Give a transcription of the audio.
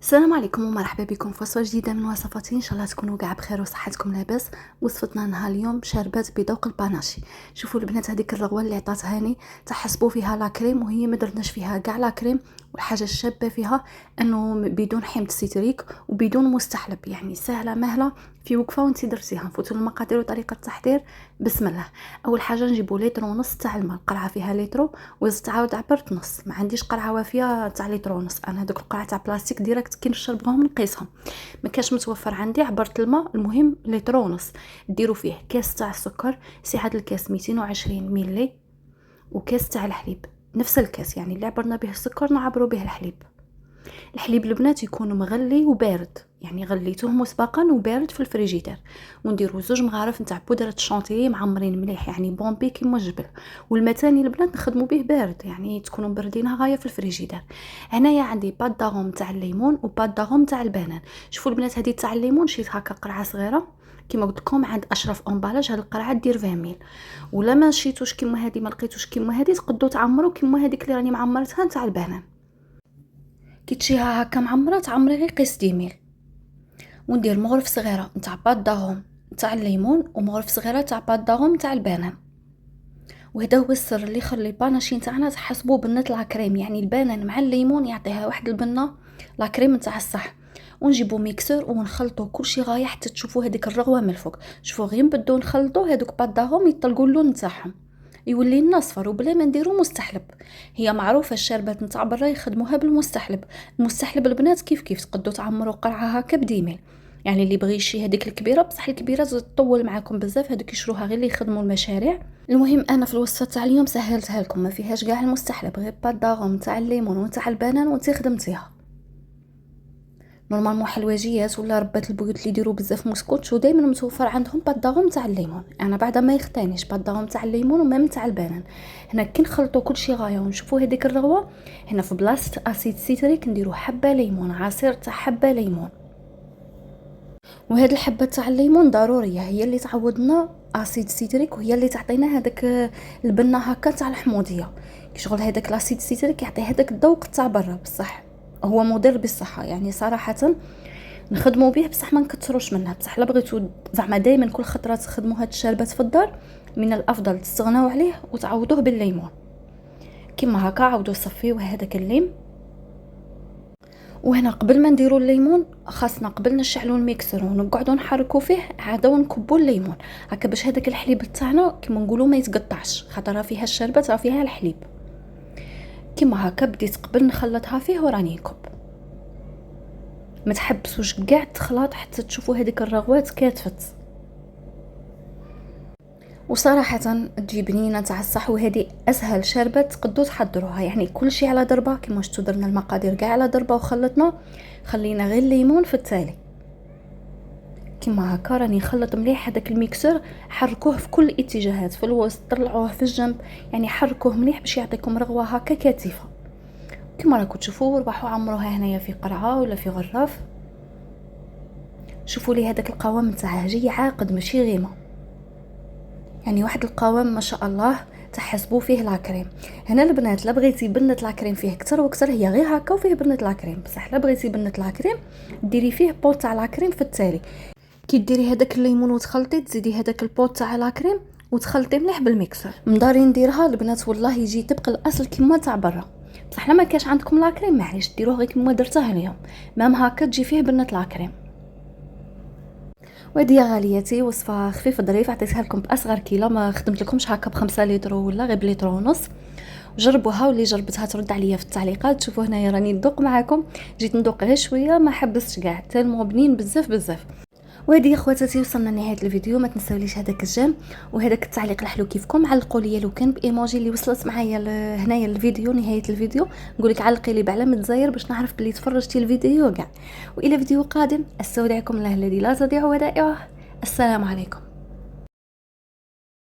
السلام عليكم ومرحبا بكم في وصفه جديده من وصفاتي. ان شاء الله تكونوا كاع بخير وصحتكم لاباس. وصفتنا نهار اليوم شربات بذوق الباناشي. شوفوا البنات هذيك الرغوه اللي عطاتهاني تحسبوا فيها لا كريم وهي ما درناش فيها كاع لا كريم. والحاجه الشابه فيها انه بدون حمض سيتريك وبدون مستحلب، يعني سهله مهله في وقفه وانت درتيها. نفوتوا المقادير وطريقه التحضير. بسم الله. اول حاجه نجيبوا لتر ونص تاع الماء، قرعه فيها لترو وزت عاود عبرت نص. ما عنديش قرعه وافيه تاع لتر ونص، انا هذوك القرعه تاع بلاستيك ديريكت كي نشربهم نقيسهم، ما كاش متوفر عندي. عبرت الماء. المهم لتر ونص. ديروا فيه كاس تاع السكر، سي هذا الكاس 220 ملي، وكاس تاع الحليب نفس الكاس، يعني اللي عبرنا به السكر نعبروا به الحليب. الحليب البنات يكون مغلي وبارد، يعني غليتوه مسبقا وبارد في الفريجيدير. ونديروا 2 مغارف نتاع بودره شونتيي معمرين مليح، يعني بومبي كيما الجبل. والماء تاني البنات نخدموا به بارد، يعني تكونوا مبردينها غايه في الفريجيدير. هنايا عندي باد داغوم تاع الليمون وباد داغوم تاع البنان. شوفوا البنات هذه تاع الليمون شريت هكا قرعه صغيره كيما قلت لكم عند اشرف امبالاج. هذه القرعه دير 20 ميل. ولا ما شريتوش كيما هذه ما لقيتوش كيما هذه تقدروا تعمروا كيما هذيك اللي راني معمرتها تاع البنان. كي تشيها هكا معمره تعمري غير قيس 10 ميل. وندير مغرف صغيره نتاع باد داغوم تاع الليمون ومغرف صغيره تاع باد داغوم تاع البنان. وهذا هو السر اللي يخلي الباناشي نتاعنا تحسبوا بنه لا كريم، يعني البنان مع الليمون يعطيها واحد البنه لا كريم نتاع الصح. ونجيبوا ميكسور ونخلطوا كلشي غايه حتى تشوفوا هذيك الرغوه من الفوق. شوفوا غير نبداو نخلطوا هذوك باد داغوم يطلقوا اللون نتاعهم، يولي لنا صفر وبلا ما نديرو مستحلب. هي معروفه الشربات نتاع برا يخدموها بالمستحلب. المستحلب البنات كيف تقدروا تعمروا قرعه هكا بديميل، يعني اللي بغي يشري هذيك الكبيره، بصح الكبيره تطول معاكم بزاف، هذوك يشروها غير اللي يخدموا المشاريع. المهم انا في الوصفه تاع اليوم سهلتها لكم، ما فيهاش كاع المستحلب، غير باد داغوم تاع الليمون وتاع البنان وانت خدمتيها. نورمالمون حلواجيات ولا ربات البيوت اللي يديروا بزاف مسكوتش ودائما متوفر عندهم باد داغوم تاع الليمون. انا بعدا ما يختانيش باد داغوم تاع الليمون ومام تاع البنان. هنا كي نخلطوا كلشي غايه ونشوفوا هذيك الرغوه، هنا في بلاصه اسيد سيتريك نديروا حبه ليمون، عصير تاع حبه ليمون. وهاد الحبه تاع الليمون ضروريه، هي اللي تعوضنا اسيد سيتريك وهي اللي تعطينا هذاك البنه هكا تاع الحموضيه. كشغل هذاك لاسيد سيتريك يعطي هذاك الذوق تاع برا، بصح هو مضر بالصحه، يعني صراحه نخدموا به بصح ما نكثروش منها. بصح لا بغيتو زعما دائما كل خطره تخدموا هاد الشربات في الدار، من الافضل تستغناو عليه وتعوضوه بالليمون. كيما هكا عاودوا صفيوه هذاك الليم. وهنا قبل ما نديروا الليمون خاصنا قبل نشعلوا الميكسر ونقعدوا نحركوا فيه عاده ونكبوا الليمون هكا باش هذاك الحليب تاعنا كيما نقولوا ما يتقطعش، خاطر راه فيها الشربات راه فيها الحليب. كيما هكا بديت قبل نخلطها فيه وراني نكب. ما تحبسوش كاع تخلط حتى تشوفوا هذيك الرغوات كاتفت. وصراحه تجي بنينه تاع الصح، وهذه اسهل شربه تقدروا تحضروها، يعني كل شيء على ضربه. كيما شفتوا درنا المقادير كاع على ضربه وخلطنا، خلينا غير الليمون في التالي. كيما هكا راني نخلط مليح هذاك الميكسور، حركوه في كل الاتجاهات، في الوسط طلعوه في الجنب، يعني حركوه مليح باش يعطيكم رغوه هكا كثيفه. كيما راكم تشوفوا روحوا عمروها هنايا في قرعه ولا في غراف. شوفوا لي هذاك القوام نتاعها جاي عاقد ماشي غيمه، يعني واحد القوام ما شاء الله تحسبوا فيه لا كريم. هنا البنات لا بغيتي بنه لا كريم فيه اكثر واكثر، هي غير هكا وفيه بنه لا كريم، بصح لا بغيتي بنه لا كريم ديري فيه بوط تاع لا كريم في التالي. كي ديري هذاك الليمون وتخلطي تزيدي هذاك البوط تاع لا كريم وتخلطي مليح بالميكسر. مداري نديرها البنات والله يجي طبق الاصل كيما تاع برا، بصح لا ما كاش عندكم لا كريم معليش ديروه غير كيما درتها اليوم، مام هكا تجي فيه بنه لا كريم. وهذه يا غالياتي وصفه خفيفه ظريفه عطيتها لكم باصغر كيلو، ما خدمت لكمش هكا ب5 لتر ولا غير بليتر ونص. جربوها واللي جربتها ترد عليا في التعليقات. شوفوا هنايا راني ندوق معكم، جيت ندوق غير شويه ما حبستش كاع، تالمو بنين بزاف بزاف. وهذه يا خواتاتي وصلنا لنهايه الفيديو. ما تنساوليش هذاك الجيم وهذاك التعليق الحلو كيفكم، علقوا لي لو كان بايموجي اللي وصلت معايا هنايا الفيديو نهايه الفيديو، نقولك علقي لي بعلامه الزاير باش نعرف بلي تفرجتي الفيديو كاع. والى فيديو قادم استودعكم الله الذي لا تضيع ودائعه. السلام عليكم.